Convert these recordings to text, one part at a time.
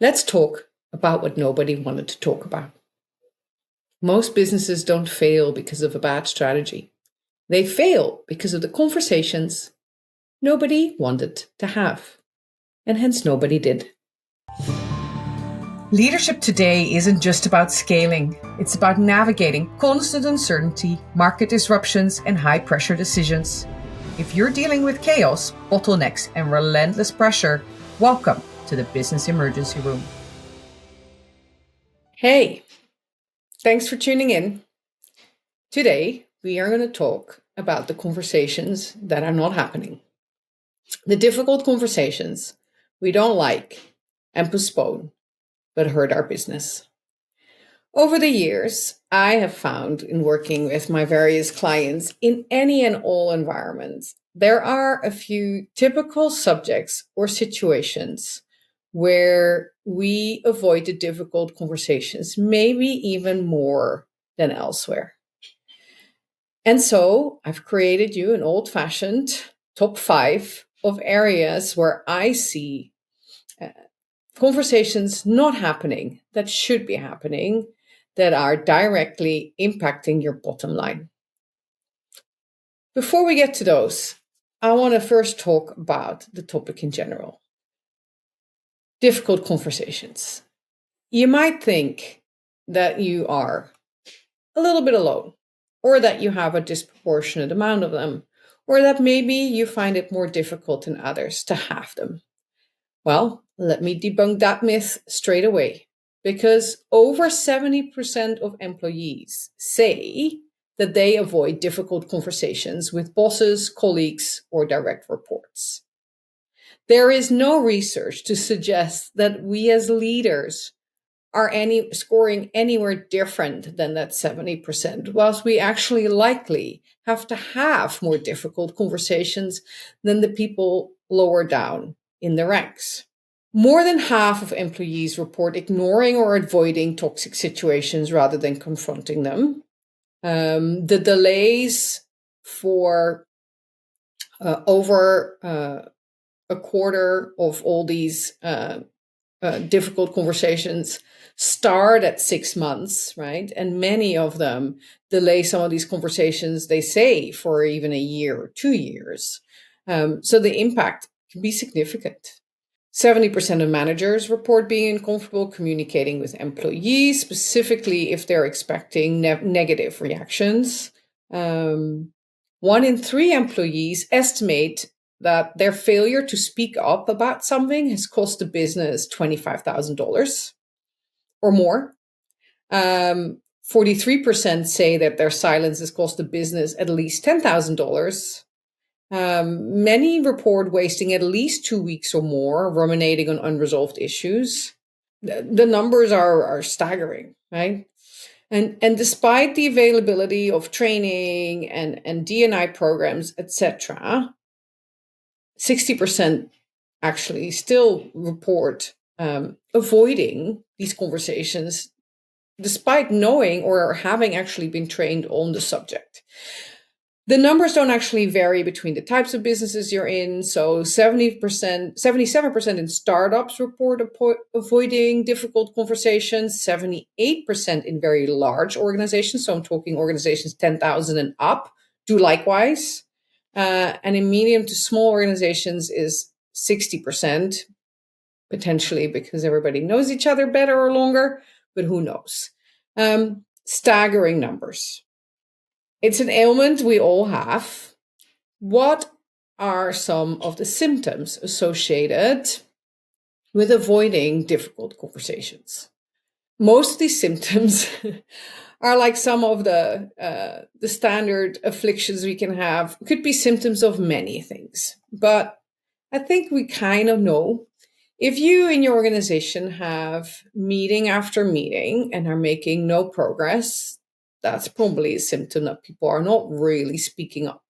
Let's talk about what nobody wanted to talk about. Most businesses don't fail because of a bad strategy. They fail because of the conversations nobody wanted to have, and hence nobody did. Leadership today isn't just about scaling. It's about navigating constant uncertainty, market disruptions, and high-pressure decisions. If you're dealing with chaos, bottlenecks, and relentless pressure, welcome to the Business Emergency Room. Hey, thanks for tuning in. Today, we are going to talk about the conversations that are not happening. The difficult conversations we don't like and postpone, but hurt our business. Over the years, I have found in working with my various clients in any and all environments, there are a few typical subjects or situations where we avoid the difficult conversations, maybe even more than elsewhere. And so I've created you an old-fashioned top 5 of areas where I see conversations not happening that should be happening, that are directly impacting your bottom line. Before we get to those, I want to first talk about the topic in general. Difficult conversations. You might think that you are a little bit alone, or that you have a disproportionate amount of them, or that maybe you find it more difficult than others to have them. Well, let me debunk that myth straight away, because over 70% of employees say that they avoid difficult conversations with bosses, colleagues, or direct reports. There is no research to suggest that we as leaders are scoring anywhere different than that 70%, whilst we actually likely have to have more difficult conversations than the people lower down in the ranks. More than half of employees report ignoring or avoiding toxic situations rather than confronting them. The delays for over a quarter of all these difficult conversations start at 6 months, right? And many of them delay some of these conversations, they say, for even a year or 2 years. So the impact can be significant. 70% of managers report being uncomfortable communicating with employees, specifically if they're expecting negative reactions. 1 in 3 employees estimate that their failure to speak up about something has cost the business $25,000 or more. 43% say that their silence has cost the business at least $10,000. Many report wasting at least 2 weeks or more ruminating on unresolved issues. The numbers are staggering, right? And despite the availability of training and D&I programs, etc., 60% actually still report avoiding these conversations despite knowing or having actually been trained on the subject. The numbers don't actually vary between the types of businesses you're in. So 77% in startups report avoiding difficult conversations, 78% in very large organizations. So I'm talking organizations 10,000 and up do likewise. And in medium to small organizations is 60%, potentially because everybody knows each other better or longer, but who knows? Staggering numbers. It's an ailment we all have. What are some of the symptoms associated with avoiding difficult conversations? Most of these symptoms are like some of the standard afflictions we can have. Could be symptoms of many things, but I think we kind of know. If you in your organization have meeting after meeting and are making no progress, that's probably a symptom that people are not really speaking up.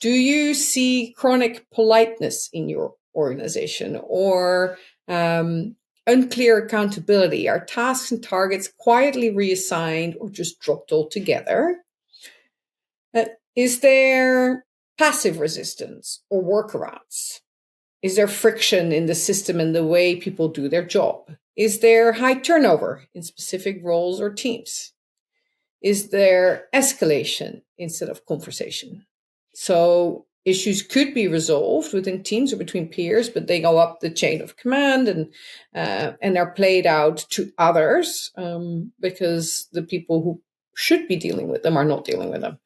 Do you see chronic politeness in your organization or unclear accountability? Are tasks and targets quietly reassigned or just dropped altogether? Is there passive resistance or workarounds? Is there friction in the system and the way people do their job? Is there high turnover in specific roles or teams? Is there escalation instead of conversation? So issues could be resolved within teams or between peers, but they go up the chain of command and are played out to others because the people who should be dealing with them are not dealing with them.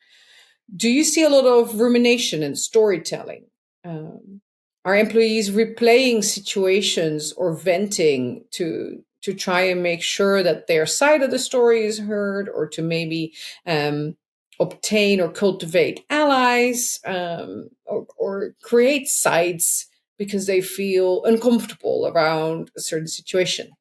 Do you see a lot of rumination and storytelling? Are employees replaying situations or venting to try and make sure that their side of the story is heard, or to maybe obtain or cultivate allies, or create sides because they feel uncomfortable around a certain situation?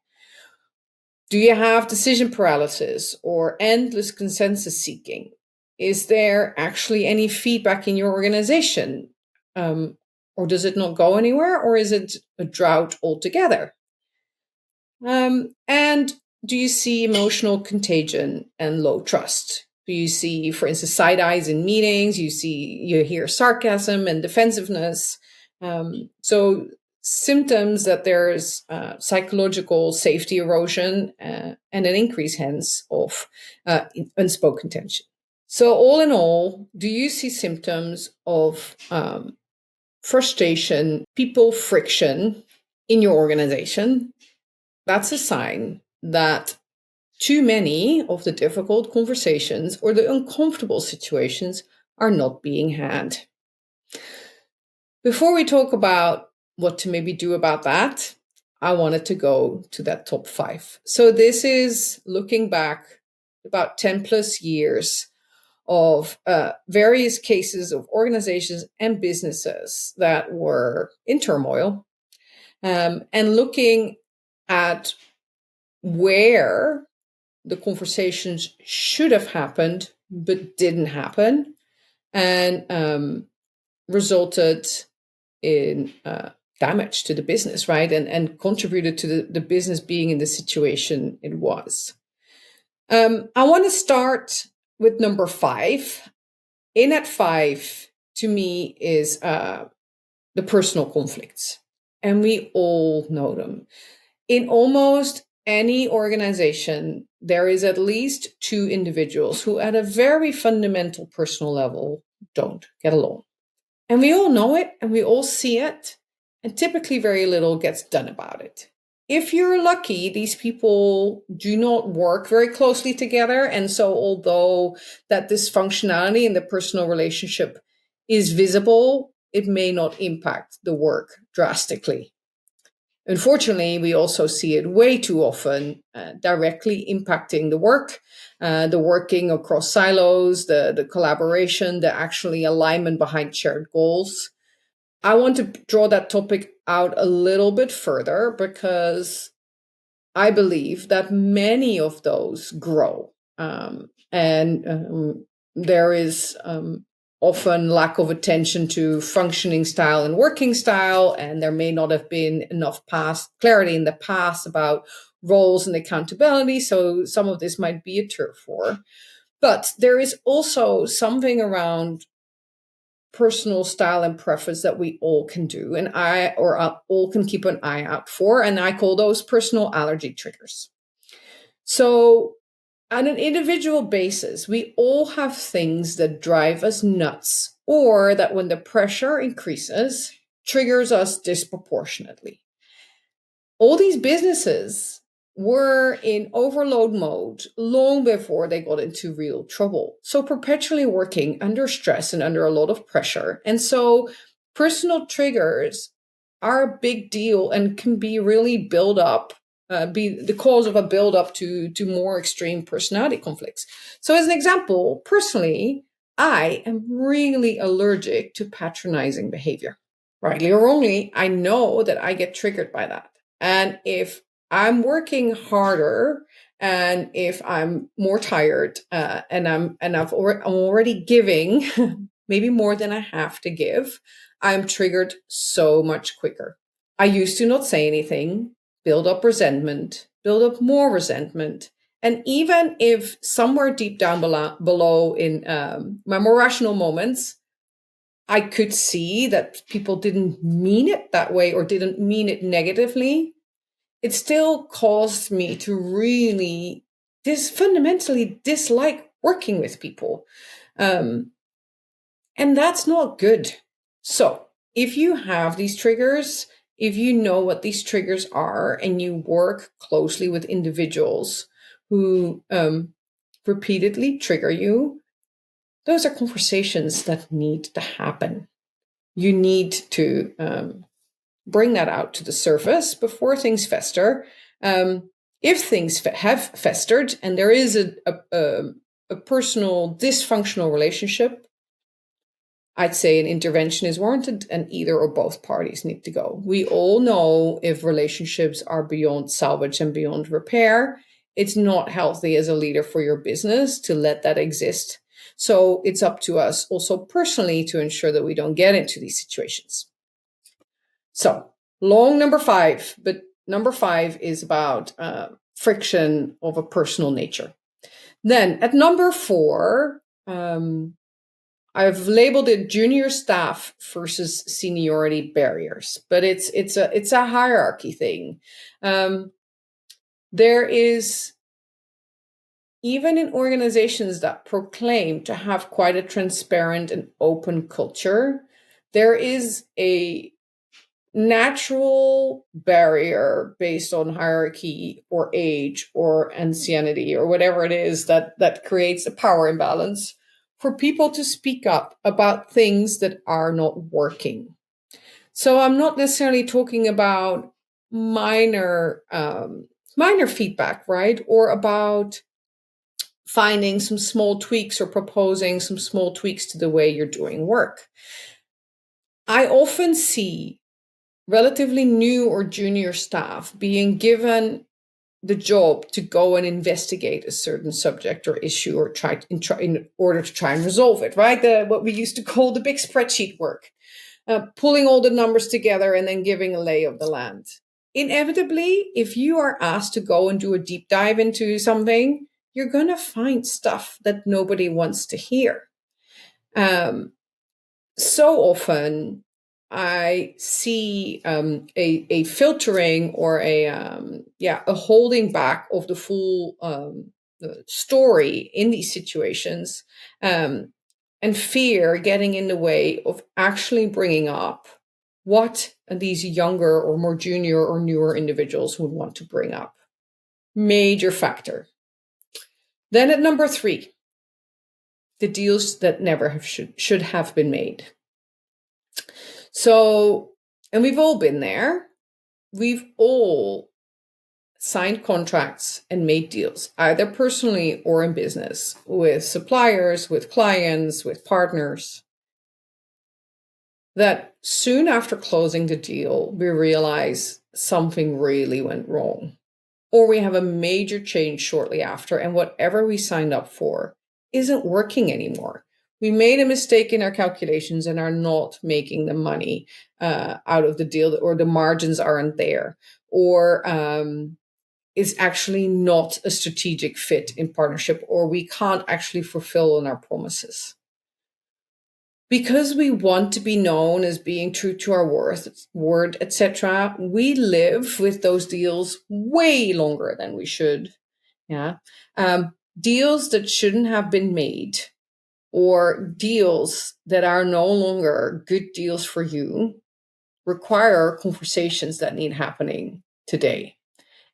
Do you have decision paralysis or endless consensus seeking? Is there actually any feedback in your organization? Or does it not go anywhere? Or is it a drought altogether? And do you see emotional contagion and low trust? Do you see, for instance, side eyes in meetings? You hear sarcasm and defensiveness. So symptoms that there's psychological safety erosion and an increase, hence, of unspoken tension. So all in all, do you see symptoms of frustration, people friction in your organization? That's a sign that too many of the difficult conversations or the uncomfortable situations are not being had. Before we talk about what to maybe do about that, I wanted to go to that top 5. So this is looking back about 10 plus years of various cases of organizations and businesses that were in turmoil, and looking at where the conversations should have happened but didn't happen, and resulted in damage to the business, right? And contributed to the business being in the situation it was. I want to start with number 5. In at 5, to me, is the personal conflicts. And we all know them. In almost any organization, there is at least 2 individuals who, at a very fundamental personal level, don't get along. And we all know it, and we all see it, and typically very little gets done about it. If you're lucky, these people do not work very closely together. And so although that dysfunctionality in the personal relationship is visible, it may not impact the work drastically. Unfortunately, we also see it way too often directly impacting the work, the working across silos, the collaboration, the actually alignment behind shared goals. I want to draw that topic out a little bit further because I believe that many of those grow. And there is often lack of attention to functioning style and working style, and there may not have been enough past clarity in the past about roles and accountability. So some of this might be a turf war. But there is also something around personal style and preference that we all can do, and all can keep an eye out for, and I call those personal allergy triggers. So on an individual basis, we all have things that drive us nuts, or that when the pressure increases, triggers us disproportionately. All these businesses were in overload mode long before they got into real trouble. So perpetually working under stress and under a lot of pressure. And so personal triggers are a big deal and can be really build up, be the cause of a build up to more extreme personality conflicts. So as an example, personally, I am really allergic to patronizing behavior. Rightly or wrongly, I know that I get triggered by that. And if I'm working harder, and if I'm more tired, and I'm already giving maybe more than I have to give, I'm triggered so much quicker. I used to not say anything, build up resentment, build up more resentment. And even if somewhere deep down below in my more rational moments, I could see that people didn't mean it that way or didn't mean it negatively, it still caused me to really fundamentally dislike working with people. And that's not good. So if you have these triggers, if you know what these triggers are and you work closely with individuals who repeatedly trigger you, those are conversations that need to happen. You need to bring that out to the surface before things fester. If things have festered and there is a personal dysfunctional relationship, I'd say an intervention is warranted and either or both parties need to go. We all know if relationships are beyond salvage and beyond repair, it's not healthy as a leader for your business to let that exist. So it's up to us also personally to ensure that we don't get into these situations. So long number 5, but number 5 is about friction of a personal nature. Then at number 4, I've labeled it junior staff versus seniority barriers, but it's a hierarchy thing. There is, even in organizations that proclaim to have quite a transparent and open culture, there is a natural barrier based on hierarchy or age or ancienity or whatever it is that creates a power imbalance for people to speak up about things that are not working. So I'm not necessarily talking about minor feedback, right? Or about finding some small tweaks or proposing some small tweaks to the way you're doing work. I often see relatively new or junior staff being given the job to go and investigate a certain subject or issue or in order to try and resolve it, right? What we used to call the big spreadsheet work, pulling all the numbers together and then giving a lay of the land. Inevitably, if you are asked to go and do a deep dive into something, you're going to find stuff that nobody wants to hear. So often I see a filtering or a holding back of the full story in these situations, and fear getting in the way of actually bringing up what these younger or more junior or newer individuals would want to bring up. Major factor. Then at number 3, the deals that never should have been made. So, and we've all been there. We've all signed contracts and made deals, either personally or in business, with suppliers, with clients, with partners, that soon after closing the deal, we realize something really went wrong. Or we have a major change shortly after, and whatever we signed up for isn't working anymore. We made a mistake in our calculations and are not making the money out of the deal, or the margins aren't there, or is actually not a strategic fit in partnership, or we can't actually fulfill on our promises. Because we want to be known as being true to our word, etc., we live with those deals way longer than we should. Yeah, deals that shouldn't have been made, or deals that are no longer good deals for you, require conversations that need happening today,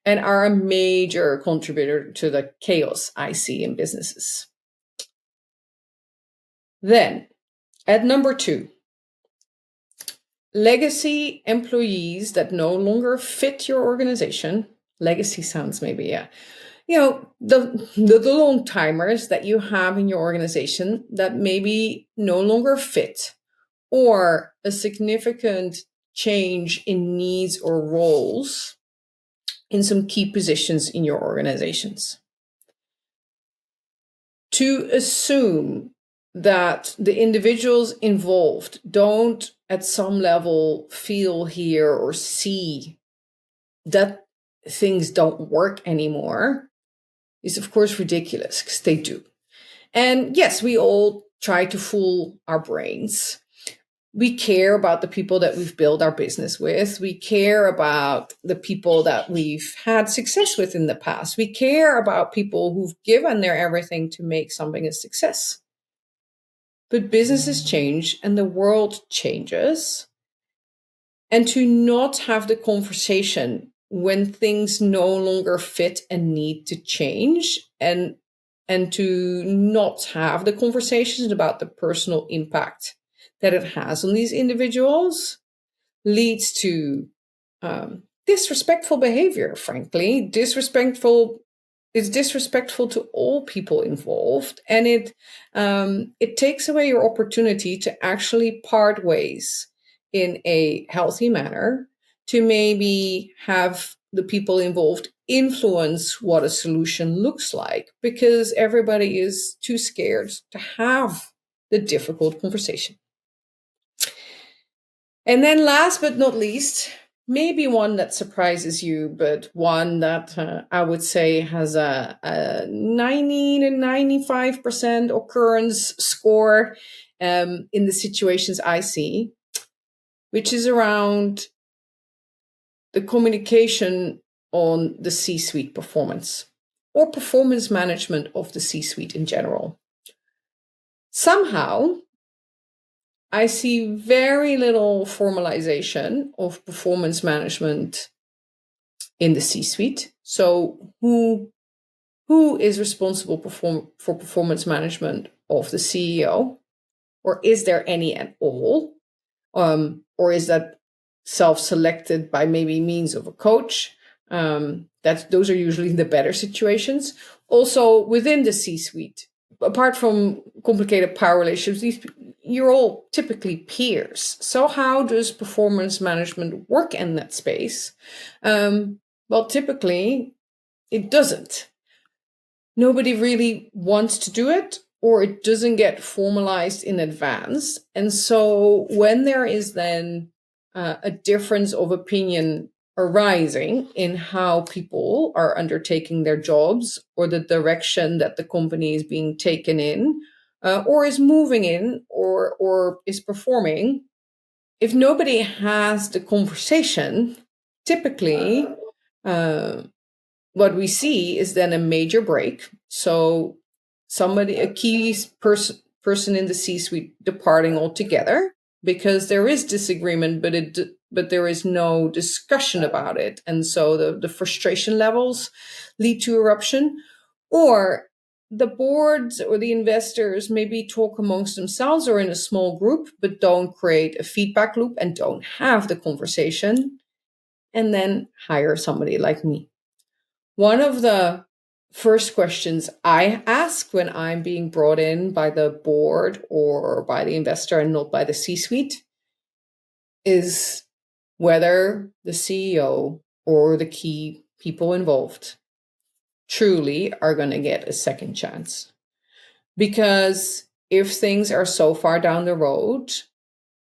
and are a major contributor to the chaos I see in businesses. Then, at number 2, legacy employees that no longer fit your organization. Legacy sounds maybe, yeah. The long timers that you have in your organization that maybe no longer fit, or a significant change in needs or roles in some key positions in your organizations. To assume that the individuals involved don't at some level feel, hear, or see that things don't work anymore is of course ridiculous, because they do. And yes, we all try to fool our brains. we care about the people that we've built our business with. We care about the people that we've had success with in the past. We care about people who've given their everything to make something a success. But businesses change and the world changes. And to not have the conversation when things no longer fit and need to change, and to not have the conversations about the personal impact that it has on these individuals, leads to disrespectful behavior, frankly. It's disrespectful to all people involved, and it takes away your opportunity to actually part ways in a healthy manner, to maybe have the people involved influence what a solution looks like, because everybody is too scared to have the difficult conversation. And then last but not least, maybe one that surprises you, but one that I would say has a 90 to 95% occurrence score in the situations I see, which is around the communication on the C-suite performance, or performance management of the C-suite in general. Somehow, I see very little formalization of performance management in the C-suite. So who is responsible for performance management of the CEO? Or is there any at all? Or is that self-selected by maybe means of a coach? Those are usually the better situations. Also within the C-suite, apart from complicated power relationships, you're all typically peers. So how does performance management work in that space? Well, typically it doesn't. Nobody really wants to do it, or it doesn't get formalized in advance. And so when there is then a difference of opinion arising in how people are undertaking their jobs, or the direction that the company is being taken in, or is moving in, or is performing, if nobody has the conversation, typically what we see is then a major break. So a key person in the C-suite departing altogether, because there is disagreement, but there is no discussion about it. And so the frustration levels lead to eruption. Or the boards or the investors maybe talk amongst themselves or in a small group, but don't create a feedback loop and don't have the conversation, and then hire somebody like me. One of the first questions I ask when I'm being brought in by the board or by the investor and not by the C-suite is whether the CEO or the key people involved truly are going to get a second chance. Because if things are so far down the road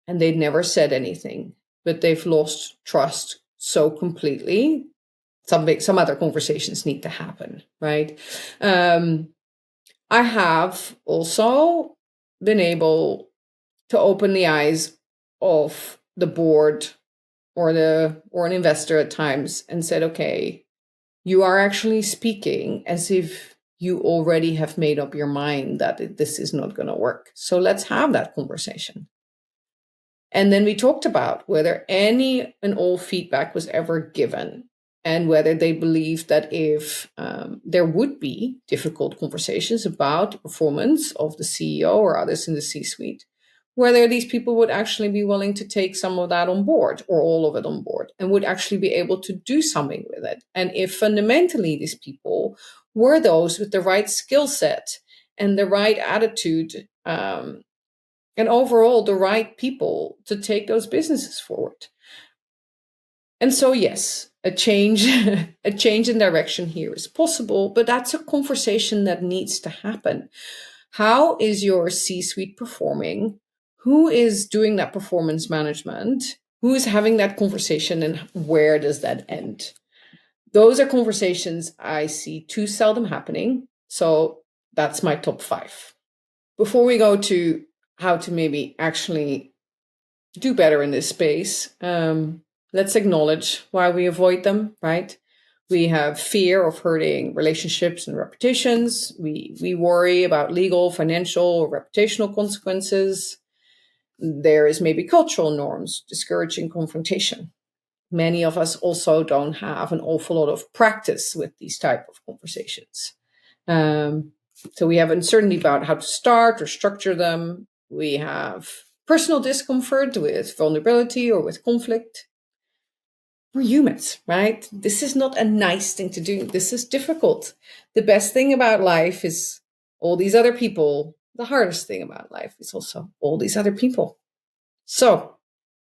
and they've never said anything, but they've lost trust so completely, some other conversations need to happen, right? I have also been able to open the eyes of the board or an investor at times and said, okay, you are actually speaking as if you already have made up your mind that this is not going to work. So let's have that conversation. And then we talked about whether any and all feedback was ever given, and whether they believed that if there would be difficult conversations about the performance of the CEO or others in the C-suite, whether these people would actually be willing to take some of that on board, or all of it on board, and would actually be able to do something with it. And if fundamentally these people were those with the right skill set and the right attitude, and overall the right people to take those businesses forward. And so, yes, a change in direction here is possible, but that's a conversation that needs to happen. How is your C-suite performing? Who is doing that performance management? Who is having that conversation, and where does that end? Those are conversations I see too seldom happening. So that's my top 5. Before we go to how to maybe actually do better in this space. Let's acknowledge why we avoid them, right? We have fear of hurting relationships and reputations. We worry about legal, financial, or reputational consequences. There is maybe cultural norms discouraging confrontation. Many of us also don't have an awful lot of practice with these type of conversations. So we have uncertainty about how to start or structure them. We have personal discomfort with vulnerability or with conflict. We're humans, right? This is not a nice thing to do. This is difficult. The best thing about life is all these other people. The hardest thing about life is also all these other people. So,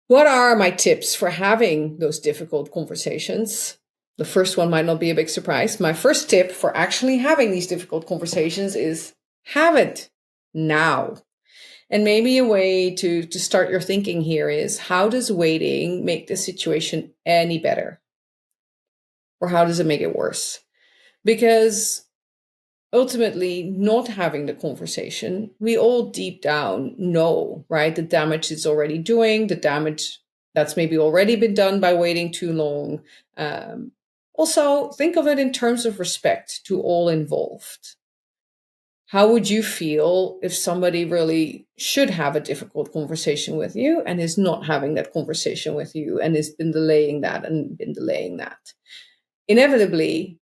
what are my tips for having those difficult conversations? The first one might not be a big surprise. My first tip for actually having these difficult conversations is have it now. And maybe a way to start your thinking here is, how does waiting make the situation any better? Or how does it make it worse? Because ultimately, not having the conversation, we all deep down know, right? The damage it's already doing, the damage that's maybe already been done by waiting too long. Also, think of it in terms of respect to all involved. How would you feel if somebody really should have a difficult conversation with you and is not having that conversation with you and has been delaying that and been delaying that? Inevitably,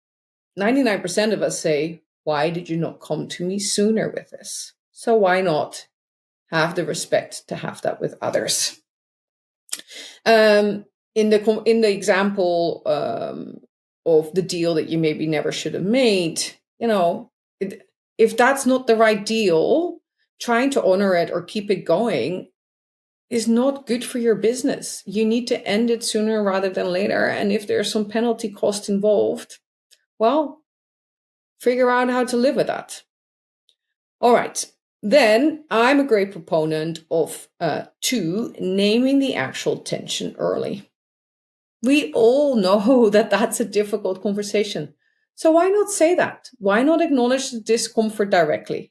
99% of us say, why did you not come to me sooner with this? So why not have the respect to have that with others? In the example of the deal that you maybe never should have made, if that's not the right deal, trying to honor it or keep it going is not good for your business. You need to end it sooner rather than later. And if there's some penalty cost involved, well, figure out how to live with that. All right. Then I'm a great proponent of naming the actual tension early. We all know that that's a difficult conversation. So why not say that? Why not acknowledge the discomfort directly?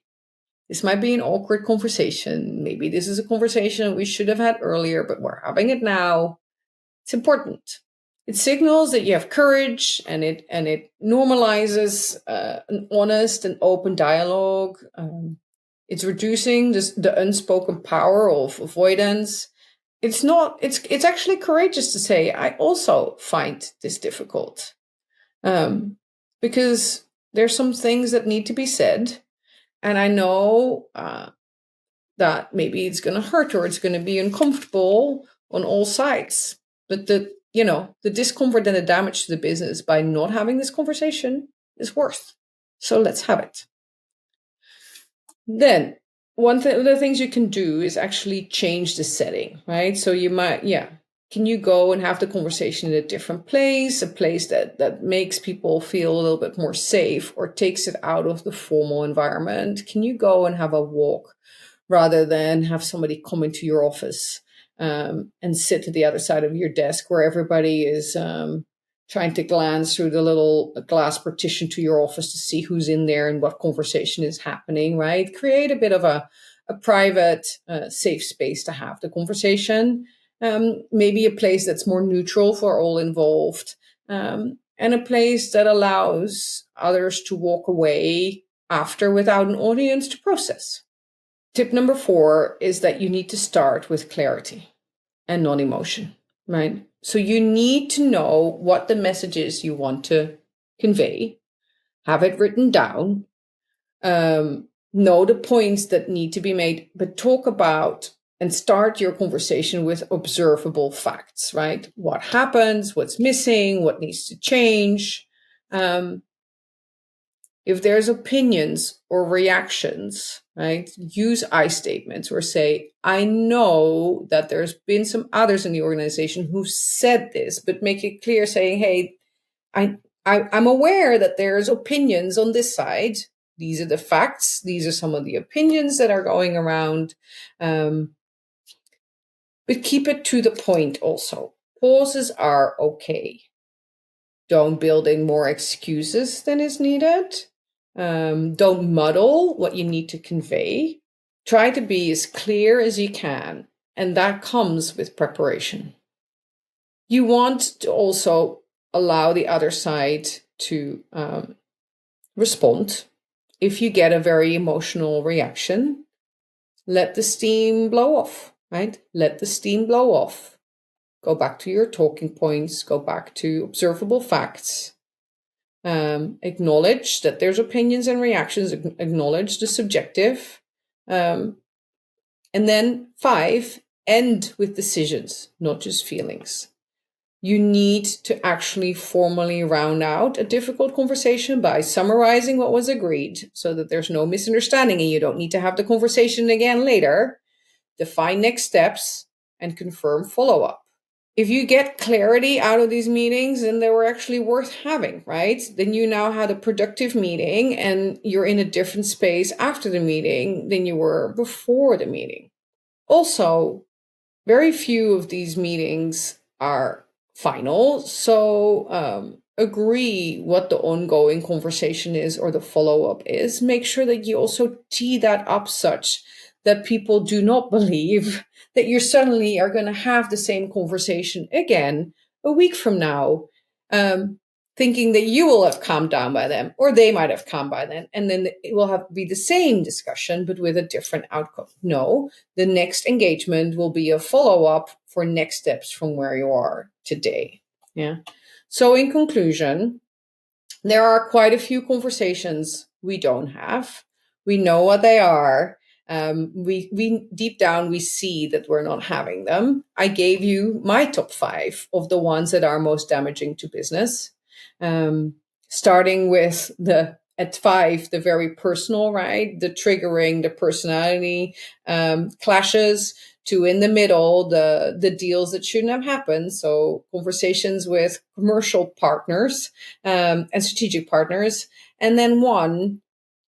This might be an awkward conversation. Maybe this is a conversation we should have had earlier, but we're having it now. It's important. It signals that you have courage, and it normalizes an honest and open dialogue. It's reducing the unspoken power of avoidance. It's actually courageous to say, I also find this difficult. Because there's some things that need to be said. And I know that maybe it's going to hurt or it's going to be uncomfortable on all sides. But the discomfort and the damage to the business by not having this conversation is worth. So let's have it. Then one of the things you can do is actually change the setting, right? So you might, can you go and have the conversation in a different place, a place that makes people feel a little bit more safe or takes it out of the formal environment? Can you go and have a walk rather than have somebody come into your office and sit at the other side of your desk where everybody is trying to glance through the little glass partition to your office to see who's in there and what conversation is happening, right? Create a bit of a private, safe space to have the conversation. Maybe a place that's more neutral for all involved, and a place that allows others to walk away after without an audience to process. Tip number 4 is that you need to start with clarity and non-emotion, right? So you need to know what the message is you want to convey, have it written down, know the points that need to be made, but talk about and start your conversation with observable facts, right? What happens, what's missing, what needs to change. If there's opinions or reactions, right, use I statements or say, I know that there's been some others in the organization who've said this, but make it clear saying, hey, I'm aware that there's opinions on this side. These are the facts. These are some of the opinions that are going around. But keep it to the point also. Pauses are okay. Don't build in more excuses than is needed. Don't muddle what you need to convey. Try to be as clear as you can And that comes with preparation. You want to also allow the other side to respond. If you get a very emotional reaction, let the steam blow off, right? Let the steam blow off. Go back to your talking points, go back to observable facts. Acknowledge that there's opinions and reactions, acknowledge the subjective. And then 5, end with decisions, not just feelings. You need to actually formally round out a difficult conversation by summarizing what was agreed so that there's no misunderstanding and you don't need to have the conversation again later. Define next steps and confirm follow-up. If you get clarity out of these meetings and they were actually worth having, right? Then you now had a productive meeting and you're in a different space after the meeting than you were before the meeting. Also, very few of these meetings are final. So agree what the ongoing conversation is or the follow-up is. Make sure that you also tee that up such that people do not believe that you suddenly are going to have the same conversation again a week from now, thinking that you will have calmed down by then, or they might have calmed by then, and then it will have be the same discussion, but with a different outcome. No, the next engagement will be a follow-up for next steps from where you are today. Yeah. So in conclusion, there are quite a few conversations we don't have. We know what they are. We deep down, we see that we're not having them. I gave you my top 5 of the ones that are most damaging to business. Starting with at 5, the very personal, right? The triggering, the personality clashes, to in the middle, the deals that shouldn't have happened. So conversations with commercial partners and strategic partners. And then 1,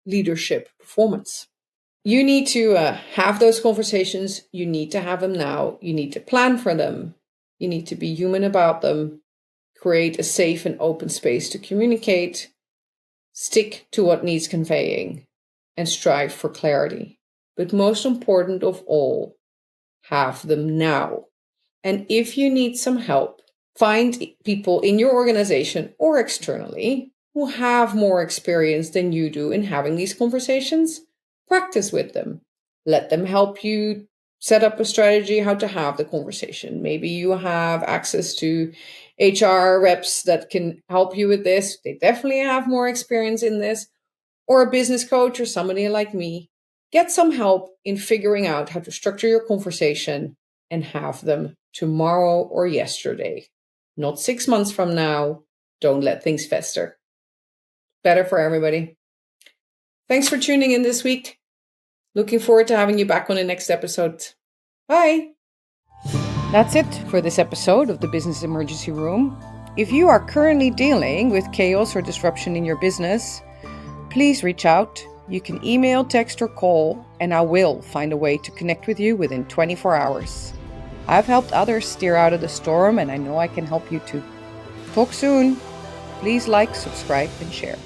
leadership performance. You need to have those conversations. You need to have them now. You need to plan for them. You need to be human about them. Create a safe and open space to communicate. Stick to what needs conveying and strive for clarity. But most important of all, have them now. And if you need some help, find people in your organization or externally who have more experience than you do in having these conversations. Practice with them. Let them help you set up a strategy how to have the conversation. Maybe you have access to HR reps that can help you with this. They definitely have more experience in this. Or a business coach or somebody like me. Get some help in figuring out how to structure your conversation and have them tomorrow or yesterday. Not 6 months from now. Don't let things fester. Better for everybody. Thanks for tuning in this week. Looking forward to having you back on the next episode. Bye. That's it for this episode of the Business Emergency Room. If you are currently dealing with chaos or disruption in your business, please reach out. You can email, text, or call, and I will find a way to connect with you within 24 hours. I've helped others steer out of the storm, and I know I can help you too. Talk soon. Please like, subscribe, and share.